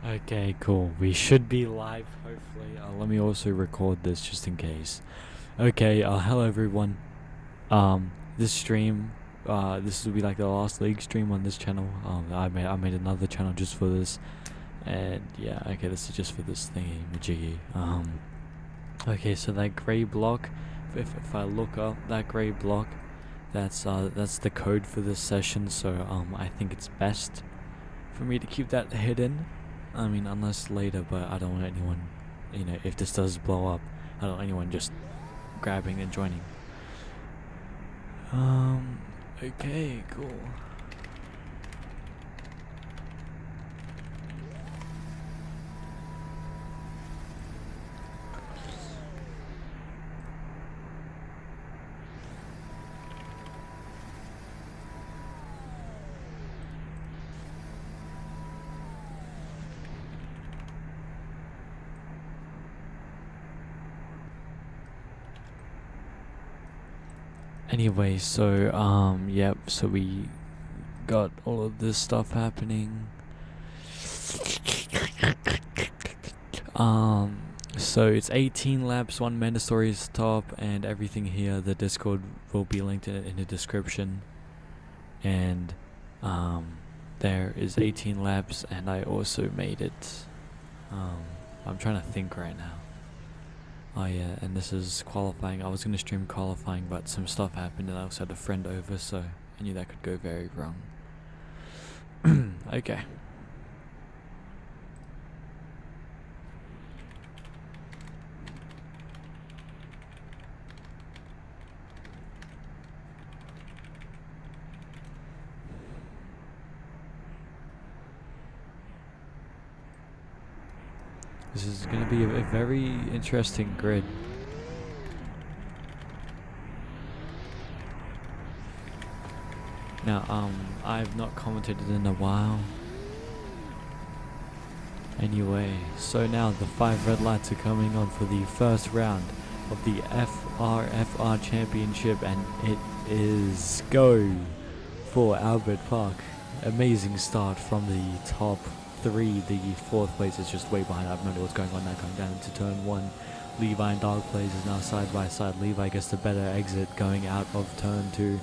Okay, cool. We should be live, hopefully. Let me also record this just in case. Okay, hello everyone. This stream, this will be like the last league stream on this channel. I made another channel just for this, and yeah, okay, this is just for this thingy majiggy. Okay, so that gray block, if I look up that gray block, that's the code for this session. So I think it's best for me to keep that hidden. I mean, unless later, but I don't want anyone, if this does blow up, I don't want anyone just grabbing and joining. Okay, cool. Anyway, so yep, so we got all of this stuff happening. So it's 18 laps, 1 mandatory's top, and everything here. The Discord will be linked in the description. And there is 18 laps, and I also made it. I'm trying to think right now. Oh yeah, and this is qualifying. I was gonna stream qualifying, but some stuff happened, and I also had a friend over, so I knew that could go very wrong. Okay. This is going to be a very interesting grid. Now, I've not commented in a while. Anyway, so now the 5 red lights are coming on for the first round of the Frfr Championship, and it is go for Albert Park. Amazing start from the top 3. The 4th place is just way behind. I have no idea what's going on now. Going down into turn 1. Levi and Dog Plays is now side by side. Levi gets the better exit going out of turn 2.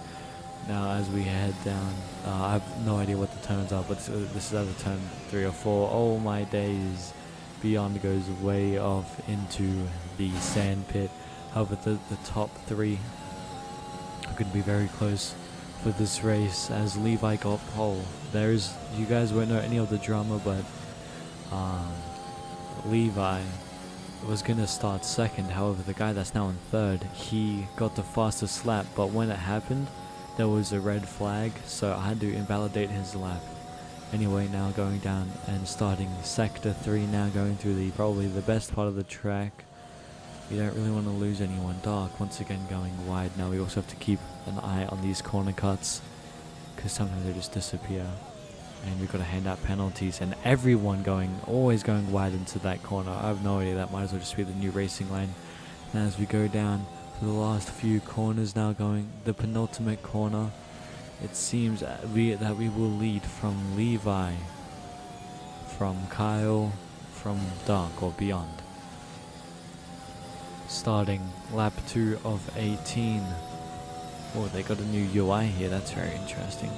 Now as we head down, I have no idea what the turns are, but this is either turn 3 or 4. Oh my days. Beyond goes way off into the sand pit. However, the top 3 are going to be very close for this race as Levi got pole. You guys won't know any of the drama, but Levi was gonna start second. However, the guy that's now in third, he got the fastest lap, but when it happened, there was a red flag, so I had to invalidate his lap. Anyway, now going down and starting sector 3, now going through probably the best part of the track. You don't really want to lose anyone. Dark once again going wide. Now we also have to keep an eye on these corner cuts, because sometimes they just disappear, and we've got to hand out penalties, and everyone always going wide into that corner. I have no idea, that might as well just be the new racing lane. And as we go down to the last few corners, now going the penultimate corner, it seems that we will lead from Levi, from Kyle, from Dark or beyond. Starting lap 2 of 18. Oh, they got a new UI here, that's very interesting.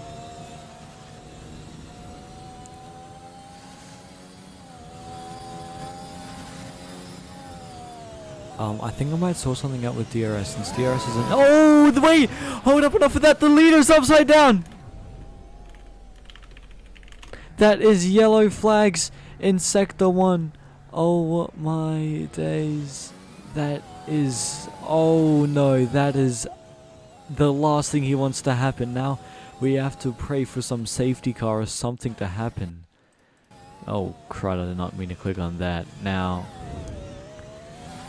I think I might sort something out with DRS, since DRS isn't— oh, wait! Hold up, enough of that! The leader's upside down! That is yellow flags in Sector 1. Oh my days. That is— oh no, that is the last thing he wants to happen. Now we have to pray for some safety car or something to happen. Oh crud, I did not mean to click on that. Now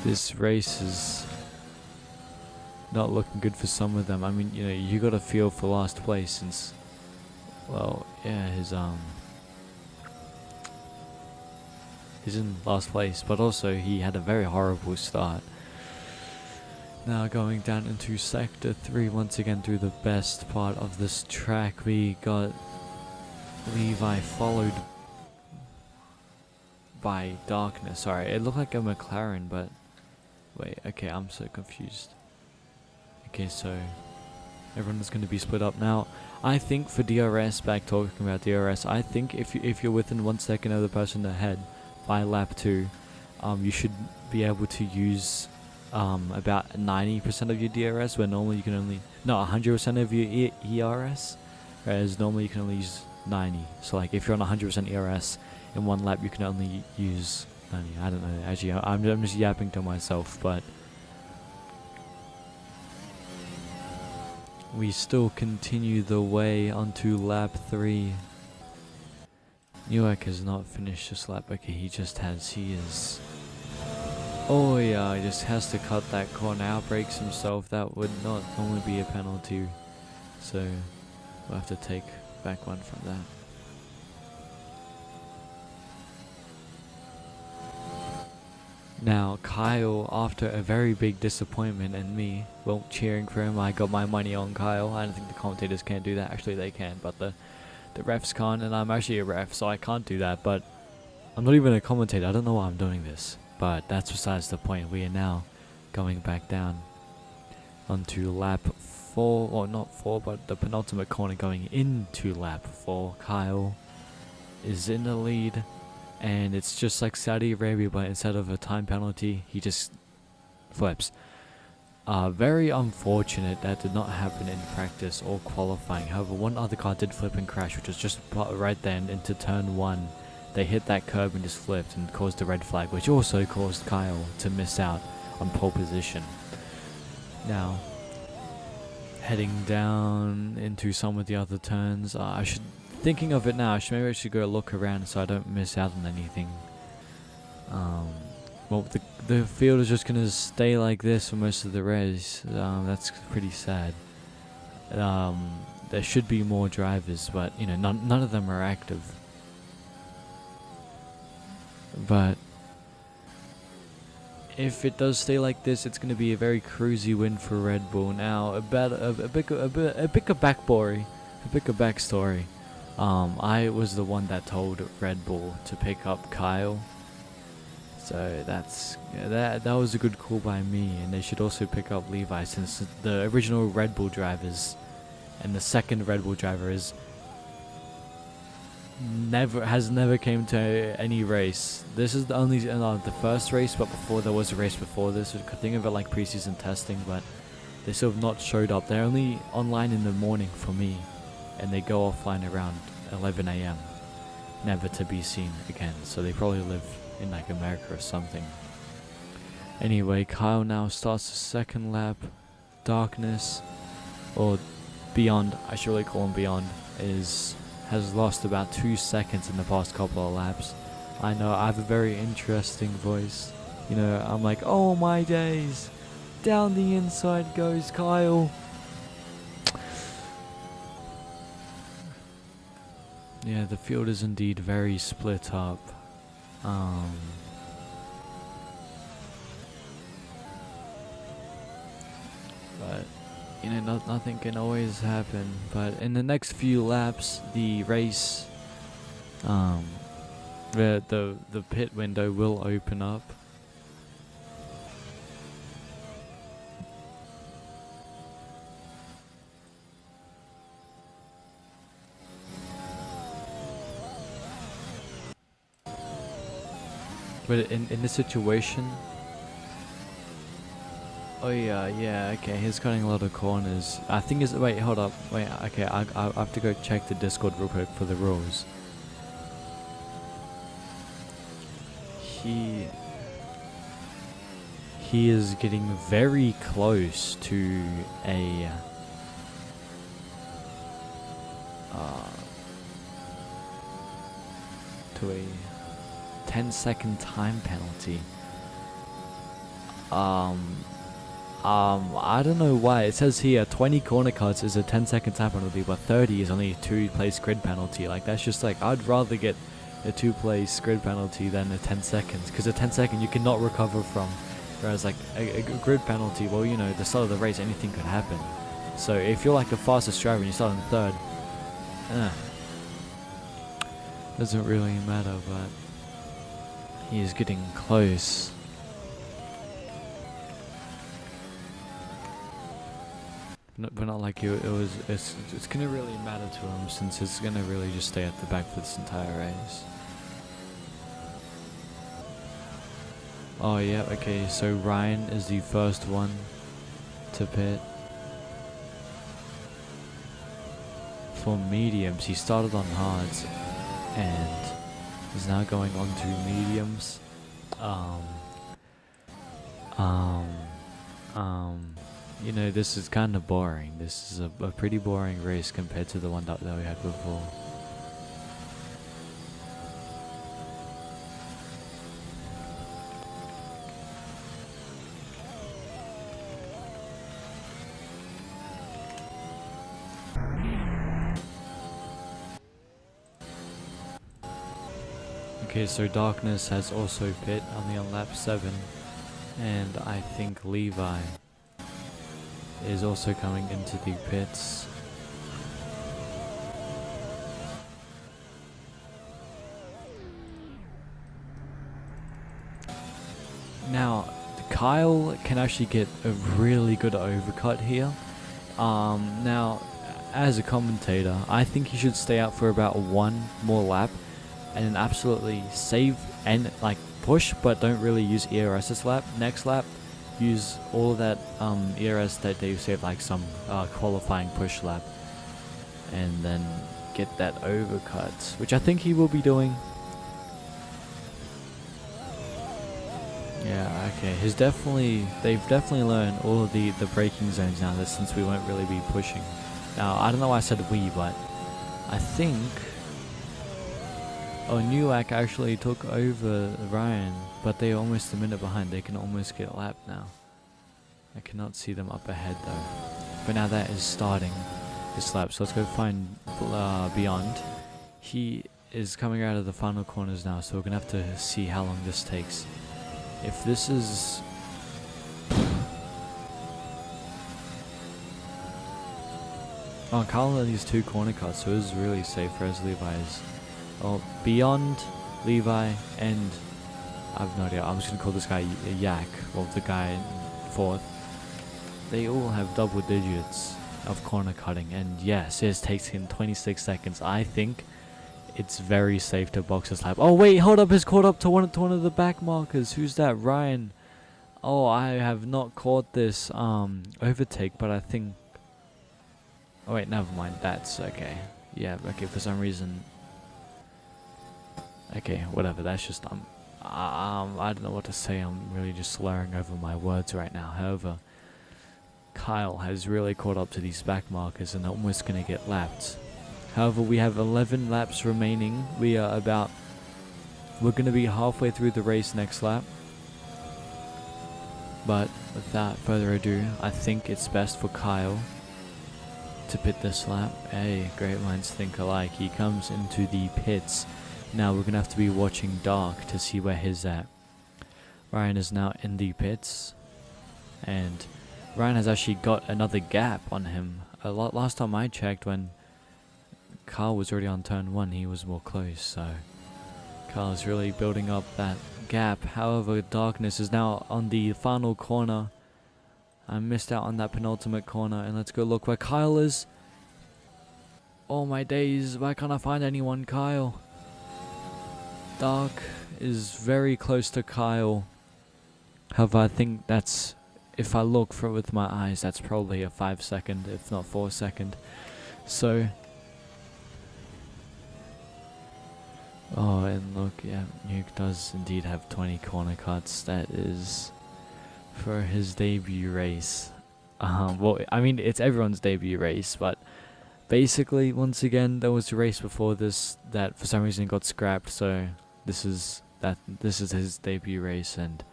this race is not looking good for some of them. I mean, you gotta feel for last place, since, well, yeah, he's in last place, but also he had a very horrible start. Now going down into sector 3 once again through the best part of this track. We got Levi followed by darkness. Sorry, it looked like a McLaren, but wait, okay, I'm so confused. Okay, so everyone is going to be split up now. I think for DRS, back talking about DRS, I think if you're within 1 second of the person ahead by lap 2, you should be able to use about 90% of your DRS, where normally you can only, no, 100% of your ERS, whereas normally you can only use 90. So like if you're on 100% ERS in one lap, you can only use 90. I don't know, actually I'm just yapping to myself, but we still continue the way onto lap 3. Leauge has not finished this lap. Okay, he is. Oh yeah, he just has to cut that corner out, breaks himself. That would not normally be a penalty. So we'll have to take back one from that. Now Kyle, after a very big disappointment, and me, well, cheering for him, I got my money on Kyle. I don't think the commentators can't do that. Actually they can, but the refs can't, and I'm actually a ref, so I can't do that. But I'm not even a commentator. I don't know why I'm doing this, but that's besides the point. We are now going back down onto lap 4, or not 4, but the penultimate corner going into lap 4. Kyle is in the lead. And it's just like Saudi Arabia, but instead of a time penalty, he just flips. Very unfortunate that did not happen in practice or qualifying. However, one other car did flip and crash, which was just right then into turn 1. They hit that curb and just flipped and caused a red flag, which also caused Kyle to miss out on pole position. Now, heading down into some of the other turns, thinking of it now, maybe I should go look around so I don't miss out on anything. Well, the field is just going to stay like this for most of the race. That's pretty sad. There should be more drivers, but you know, none of them are active. But if it does stay like this, it's going to be a very cruisy win for Red Bull. Now, about a bit of backstory. I was the one that told Red Bull to pick up Kyle, so that was a good call by me, and they should also pick up Levi, since the original Red Bull drivers and the second Red Bull driver has never came to any race. This is the only the first race, but before there was a race before this. You could think of it like preseason testing, but they still have not showed up. They're only online in the morning for me, and they go offline around 11 AM, never to be seen again. So they probably live in like America or something. Anyway, Kyle now starts the second lap. Darkness, or Beyond, I should really call him Beyond, has lost about 2 seconds in the past couple of laps. I know I have a very interesting voice. You know, I'm like, oh my days, down the inside goes Kyle. Yeah, the field is indeed very split up. But you know, nothing can always happen. But in the next few laps, the race, the pit window will open up. But in this situation, oh yeah, okay, he's cutting a lot of corners. I think wait, hold up, wait, okay, I have to go check the Discord real quick for the rules. He is getting very close to a 10-second time penalty. I don't know why. It says here 20 corner cuts is a 10-second time penalty, but 30 is only a 2-place grid penalty. Like, that's just like, I'd rather get a 2-place grid penalty than a 10 seconds, because a 10-second you cannot recover from. Whereas like a grid penalty, well, you know, the start of the race, anything could happen. So if you're like the fastest driver and you start in third, doesn't really matter. But He is getting close. But not like it's gonna really matter to him, since it's gonna really just stay at the back for this entire race. Oh yeah, okay, so Ryan is the first one to pit. For mediums, he started on hards and is now going on to mediums. You know, this is kind of boring. This is a pretty boring race compared to the one that we had before. Okay, so Darkness has also pit only on lap 7, and I think Levi is also coming into the pits. Now, Kyle can actually get a really good overcut here. Now, as a commentator, I think he should stay out for about one more lap and then absolutely save and like push, but don't really use ERS this lap. Next lap, use all of that ERS that they saved, like some qualifying push lap, and then get that overcut, which I think he will be doing. Yeah, okay. They've definitely learned all of the braking zones now, since we won't really be pushing. Now, I don't know why I said we, but I think Leauge actually took over Ryan, but they're almost a minute behind. They can almost get lapped now. I cannot see them up ahead though. But now that is starting this lap, so let's go find Beyond. He is coming out of the final corners now, so we're gonna have to see how long this takes. If this is... Oh, Kyle had these 2 corner cuts, so it was really safe for as Levi's. Oh, Beyond, Levi, and I have no idea. I'm just gonna call this guy Yak, well, the guy in 4th. They all have double digits of corner cutting, and yes, it takes him 26 seconds. I think it's very safe to box this lap. Oh wait, hold up, he's caught up to one of the back markers. Who's that? Ryan. Oh, I have not caught this overtake, but I think... Oh wait, never mind. That's okay. Yeah, okay, for some reason... Okay, whatever, that's just, I don't know what to say. I'm really just slurring over my words right now. However, Kyle has really caught up to these back markers and almost going to get lapped. However, we have 11 laps remaining. We're going to be halfway through the race next lap. But without further ado, I think it's best for Kyle to pit this lap. Hey, great minds think alike. He comes into the pits. Now we're going to have to be watching Dark to see where he's at. Ryan is now in the pits. And Ryan has actually got another gap on him. Last time I checked, when Carl was already on turn 1, he was more close. So Carl is really building up that gap. However, Darkness is now on the final corner. I missed out on that penultimate corner. And let's go look where Kyle is. Oh my days, why can't I find anyone? Kyle. Dark is very close to Kyle. However, I think that's, if I look for it with my eyes, that's probably a 5-second, if not 4-second. So, oh, and look, yeah, Nuke does indeed have 20 corner cuts. That is for his debut race. Well, I mean, it's everyone's debut race, but basically, once again, there was a race before this that for some reason got scrapped. So this is his debut race, and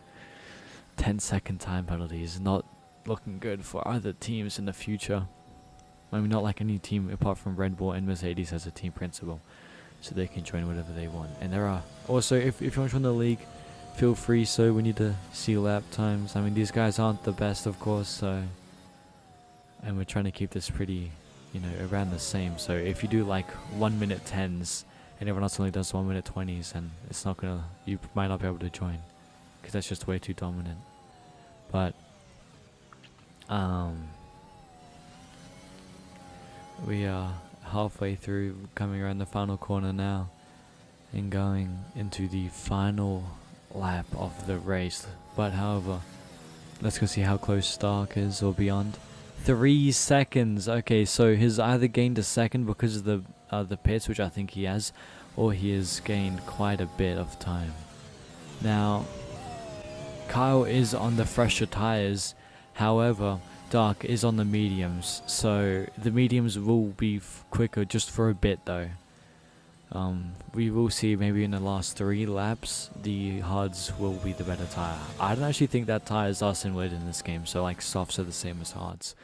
10-second time penalty is not looking good for other teams in the future. I mean, not like any team apart from Red Bull and Mercedes has a team principal, so they can join whatever they want. And there are also, if you want to join the league, feel free. So we need to see lap times. I mean, these guys aren't the best, of course, so, and we're trying to keep this pretty, you know, around the same. So if you do like 1 minute 10s, and everyone else only does 1 minute 20s, and it's not gonna, you might not be able to join because that's just way too dominant. But we are halfway through, coming around the final corner now and going into the final lap of the race. But however, let's go see how close Stark is or beyond. 3 seconds. Okay, so he's either gained a second because of the pits, which I think he has, or he has gained quite a bit of time. Now, Kyle is on the fresher tires, however, Dark is on the mediums, so the mediums will be quicker just for a bit though. We will see maybe in the last 3 laps, the hards will be the better tire. I don't actually think that tires are similar in this game, so like softs are the same as hards.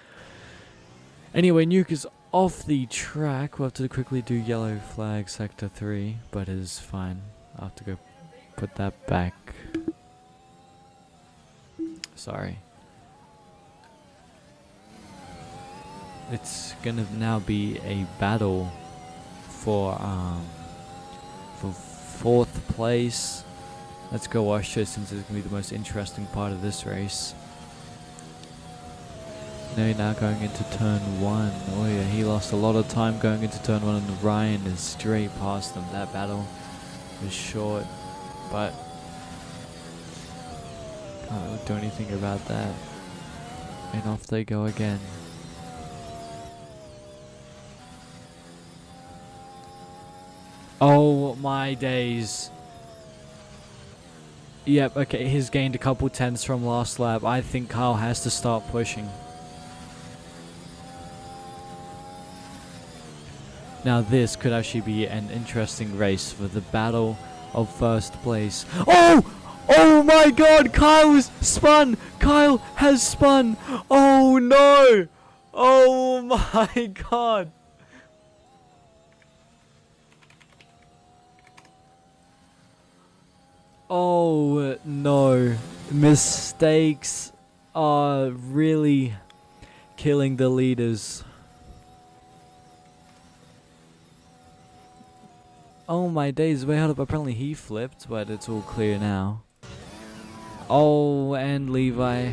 Anyway, Nuke is off the track. We'll have to quickly do yellow flag sector 3, but it is fine. I'll have to go put that back. Sorry. It's gonna now be a battle for 4th place. Let's go watch this since it's gonna be the most interesting part of this race. Now going into turn 1. Oh yeah, he lost a lot of time going into turn 1, and Ryan is straight past them. That battle was short, but can't really do anything about that. And off they go again. Oh my days. Yep, okay, he's gained a couple tenths from last lap. I think Kyle has to start pushing. Now this could actually be an interesting race for the battle of 1st place. Oh! Oh my god, Kyle's spun! Kyle has spun! Oh no! Oh my god! Oh no. Mistakes are really killing the leaders. Oh my days, wait, hold up, apparently he flipped, but it's all clear now. Oh, and Levi.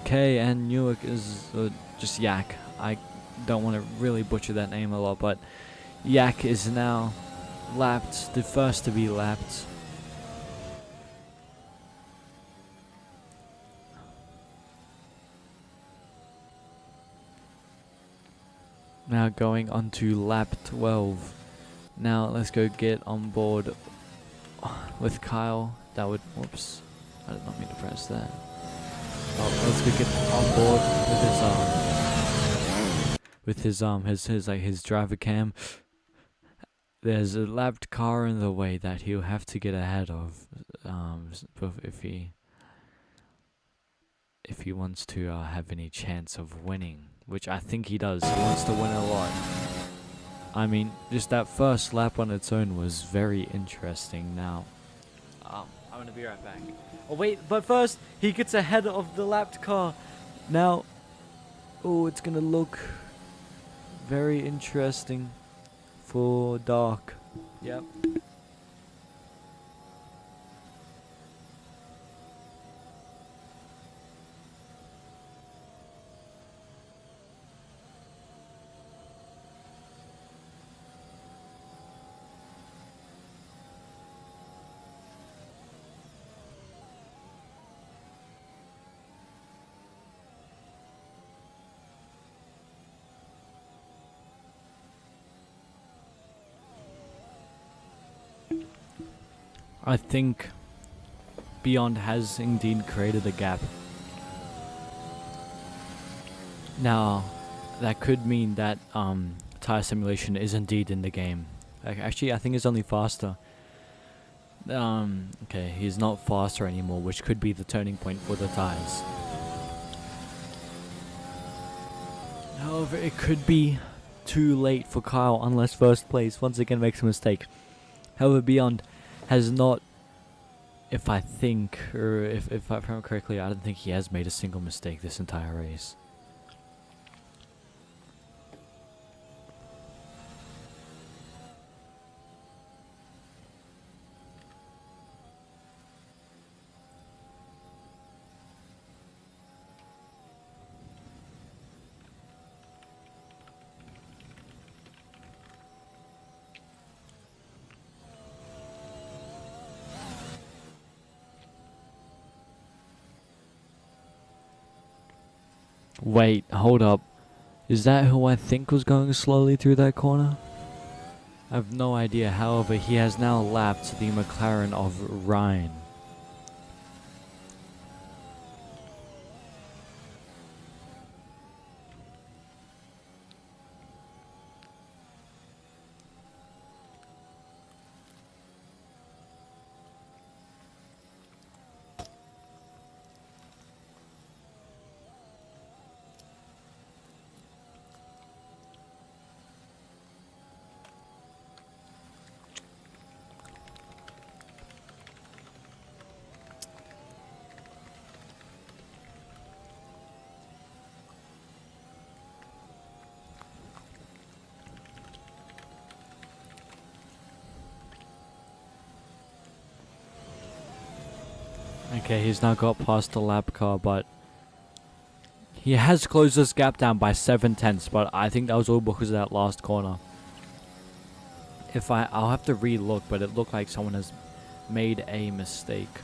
Okay, and Newark is just Yak. I don't want to really butcher that name a lot, but Yak is now lapped, the first to be lapped. Now going on to lap 12. Now let's go get on board with Kyle. That would, whoops, I did not mean to press that. Oh, let's go get on board with his driver cam. There's a lapped car in the way that he'll have to get ahead of, if he wants to have any chance of winning. Which I think he does. He wants to win a lot. I mean, just that first lap on its own was very interesting. Now, I'm gonna be right back. Oh wait, but first he gets ahead of the lapped car. Now, oh, it's gonna look very interesting for Dark. Yep. I think Beyond has indeed created a gap. Now, that could mean that tire simulation is indeed in the game. Actually, I think it's only faster. Okay, he's not faster anymore, which could be the turning point for the tires. However, it could be too late for Kyle unless 1st place once again makes a mistake. However, Beyond has not if I think, or if I remember correctly, I don't think he has made a single mistake this entire race. Wait, hold up. Is that who I think was going slowly through that corner? I have no idea. However, he has now lapped the McLaren of Ryan. Okay, he's now got past the lap car, but he has closed this gap down by 7/10, but I think that was all because of that last corner. I'll have to re-look, but it looked like someone has made a mistake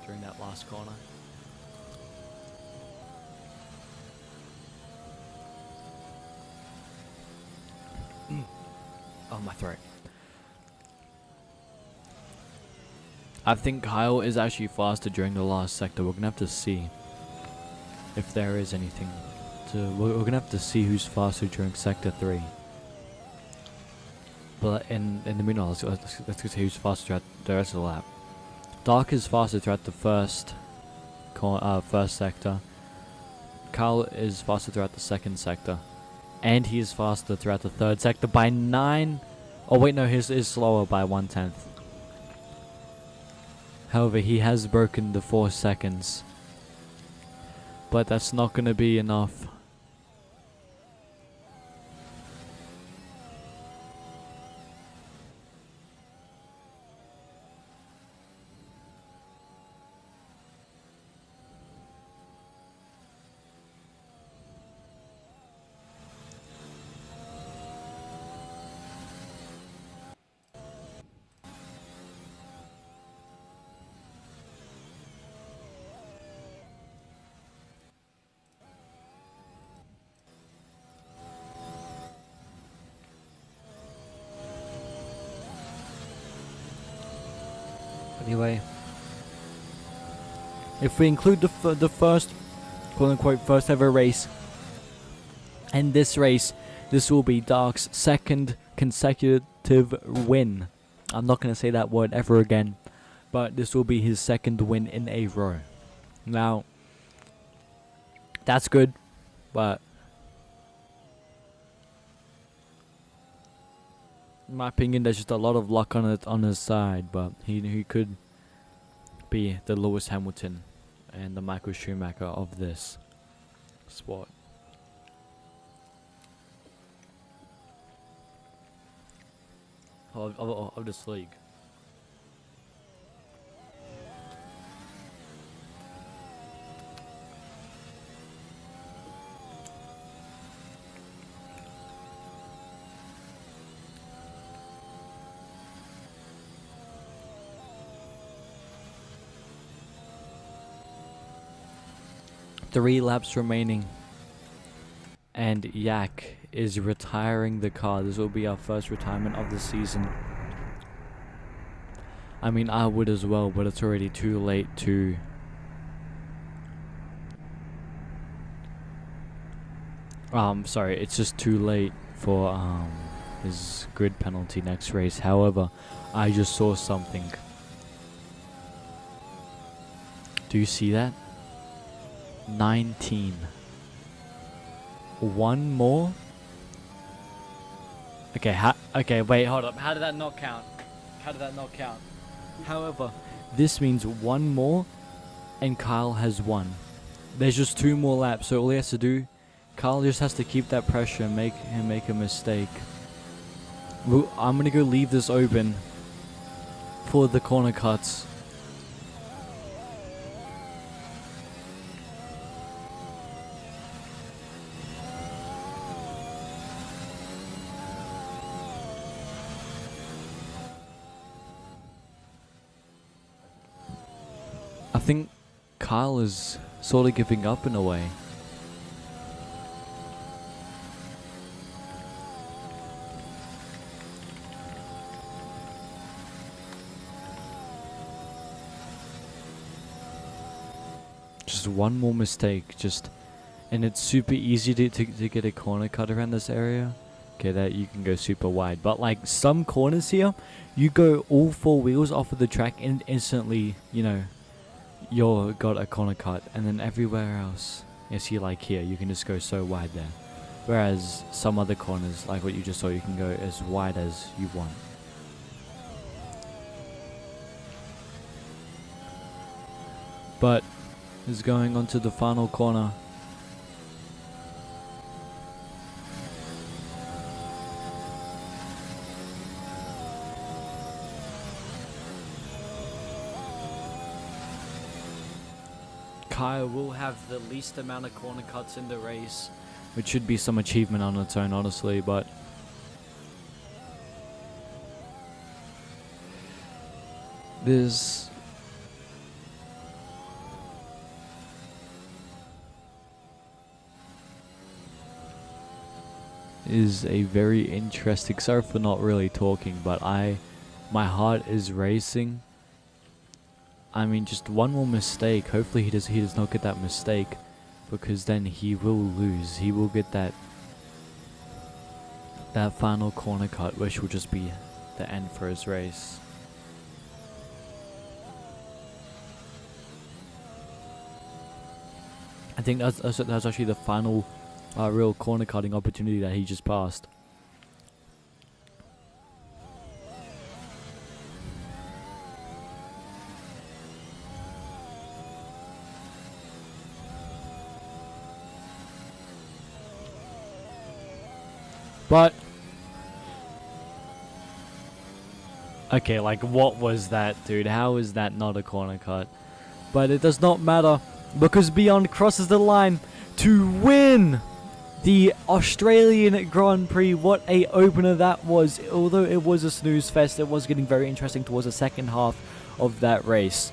during that last corner. Oh, my throat. I think Kyle is actually faster during the last sector. We're gonna have to see if there is anything we're gonna have to see who's faster during sector 3. But in the meanwhile, let's see who's faster throughout the rest of the lap. Dark is faster throughout the first sector. Kyle is faster throughout the second sector, and he is faster throughout the third sector by 9. Oh wait, no, his is slower by 1/10. However, he has broken the 4 seconds. But that's not going to be enough. Anyway, if we include the first, quote-unquote, first ever race, and this race, this will be Dark's second consecutive win. I'm not going to say that word ever again, but this will be his second win in a row. Now, that's good, but in my opinion, there's just a lot of luck on his side, but he could be the Lewis Hamilton and the Michael Schumacher of this sport. Of this league. Three laps remaining, and Yak is retiring the car. This will be our first retirement of the season. I mean, I would as well, but it's already too late to sorry, it's just too late for his grid penalty next race. However, I just saw something. Do you see that? 19. One more? Okay, okay, wait, hold up. How did that not count? How did that not count? However, this means one more and Kyle has won. There's just 2 more laps, so all he has to do, Kyle just has to keep that pressure and make him make a mistake. I'm gonna go leave this open for the corner cuts. I think Kyle is sort of giving up in a way. Just one more mistake, and it's super easy to get a corner cut around this area. Okay, that you can go super wide, but like some corners here, you go all 4 wheels off of the track and instantly, you know, you're got a corner cut, and then everywhere else, you see like here, you can just go so wide there. Whereas some other corners, like what you just saw, you can go as wide as you want. But is going on to the final corner. Kyle will have the least amount of corner cuts in the race, which should be some achievement on its own, honestly, but this is a very interesting. Sorry for not really talking, but my heart is racing. I mean, just one more mistake. Hopefully he does not get that mistake, because then he will lose. He will get that final corner cut, which will just be the end for his race. I think that's actually the final real corner cutting opportunity that he just passed. But okay, like what was that, dude? How is that not a corner cut? But it does not matter, because Beyond crosses the line to win the Australian Grand Prix. What a opener that was. Although it was a snooze fest, it was getting very interesting towards the second half of that race.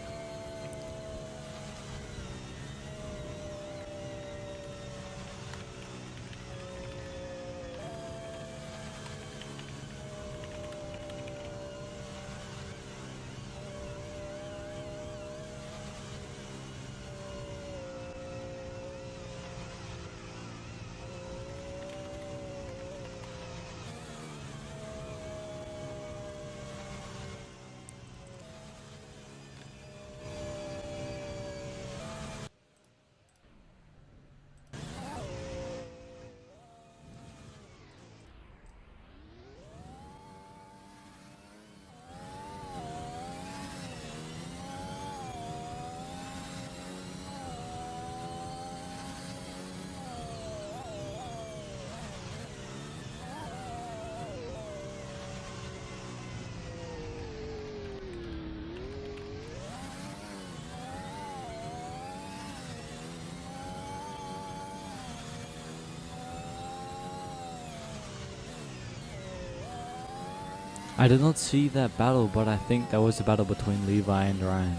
I did not see that battle, but I think that was a battle between Levi and Ryan.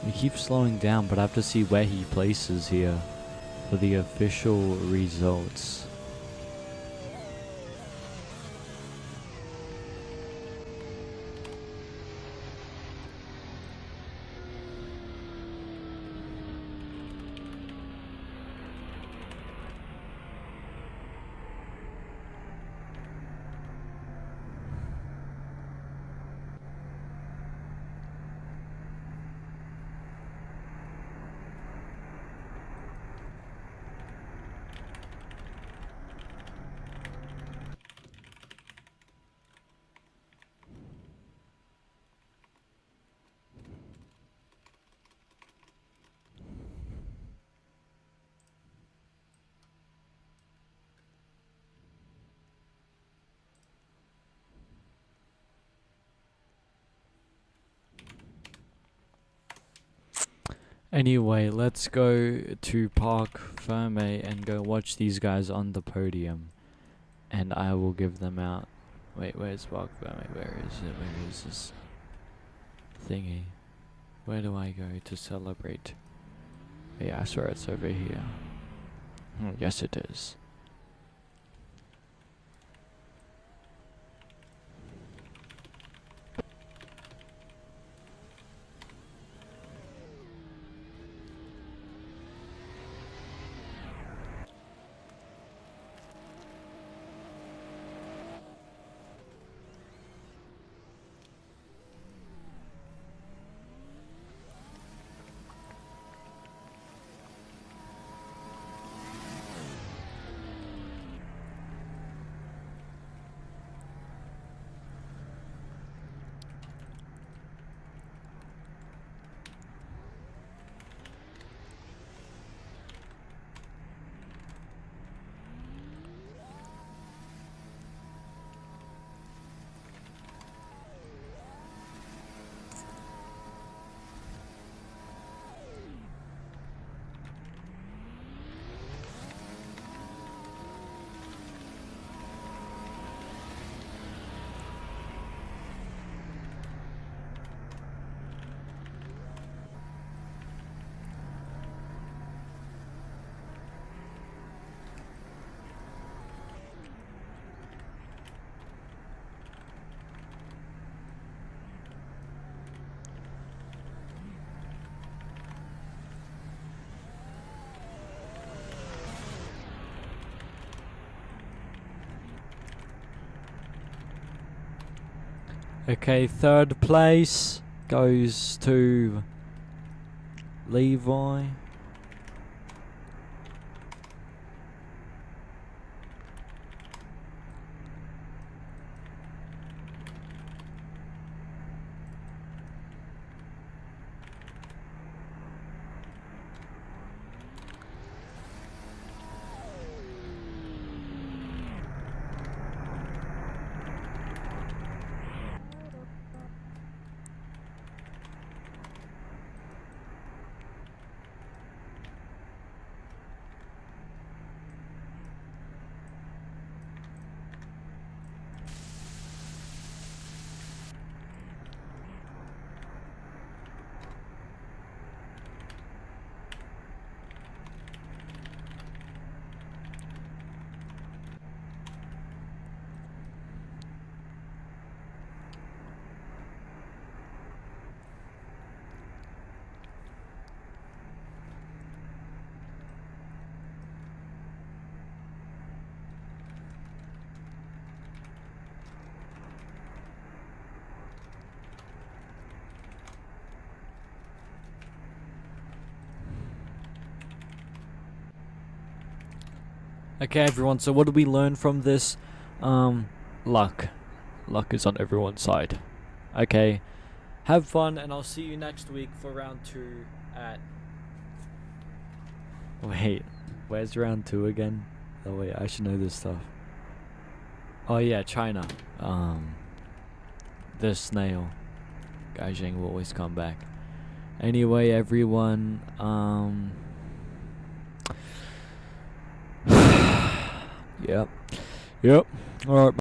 He keeps slowing down, but I have to see where he places here for the official results. Anyway, let's go to Park Ferme and go watch these guys on the podium. And I will give them out. Wait, where's Park Ferme? Where is it? Where is this thingy? Where do I go to celebrate? Yeah, I swear it's over here. Yes, it is. Okay, third place goes to Levi. Okay, everyone, so what did we learn from this? Luck. Luck is on everyone's side. Okay, have fun, and I'll see you next week for round 2 at... Wait, where's round 2 again? Oh wait, I should know this stuff. Oh yeah, China. The snail. Gaijing will always come back. Anyway, everyone, Yep. Alright.